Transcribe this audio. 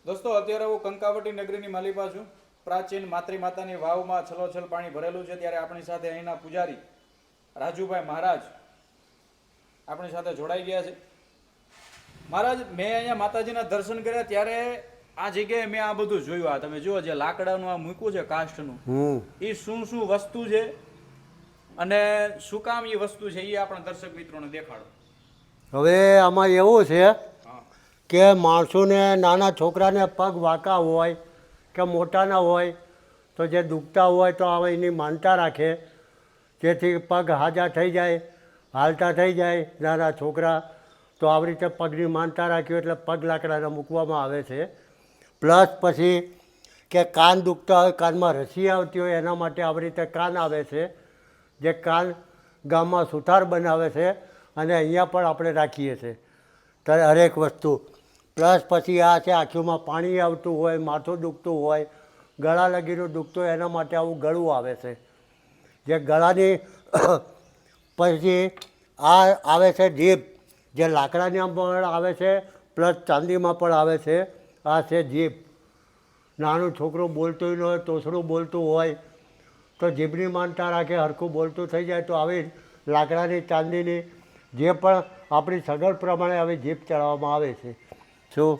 દોસ્તો અત્યારે હું કંકાવટી નગરીની માલિપા છું. પ્રાચીન માતૃ માતાની વાવમાં છલોછલ પાણી ભરેલું છે. ત્યારે આપણી સાથે અહીંના પૂજારી રાજુભાઈ મહારાજ આપણી સાથે જોડાઈ ગયા છે. મહારાજ, મેં અહીંયા માતાજીના દર્શન કર્યા ત્યારે આ જગ્યાએ મેં આ બધું જોયું. આ તમે જુઓ, જે લાકડાનું આ મૂક્યું છે કાષ્ટનું, એ શું શું વસ્તુ છે અને શું કામ એ વસ્તુ છે એ આપણા દર્શક મિત્રોને દેખાડો. હવે આમાં એવું છે કે માણસોને, નાના છોકરાને પગ વાંકા હોય કે મોટાના હોય તો જે દુખતા હોય તો હવે એની માનતા રાખે, જેથી પગ હાજા થઈ જાય, હાલતા થઈ જાય નાના છોકરા. તો આવી રીતે પગની માનતા રાખ્યું એટલે પગ લાકડાને મૂકવામાં આવે છે. પ્લસ પછી કે કાન દુખતા હોય, કાનમાં રસી આવતી હોય, એના માટે આવી રીતે કાન આવે છે, જે કાન ગામમાં સુથાર બનાવે છે અને અહીંયા પણ આપણે રાખીએ છીએ ત્યારે હરેક વસ્તુ. પ્લસ પછી આ છે, આંખોમાં પાણી આવતું હોય, માથું દુખતું હોય, ગળા લગીનું દુખતું હોય, એના માટે આવું ગળું આવે છે. જે ગળાની પછી આ આવે છે જીભ, જે લાકડાની પણ આવે છે પ્લસ ચાંદીમાં પણ આવે છે. આ છે જીભ. નાનું છોકરું બોલતું ન હોય, તોછડું બોલતું હોય તો જીભની માનતા રાખે, હરખું બોલતું થઈ જાય તો આવી લાકડાની, ચાંદીની જે પણ આપણી સગવડ પ્રમાણે આવી જીભ ચડાવવામાં આવે છે. શું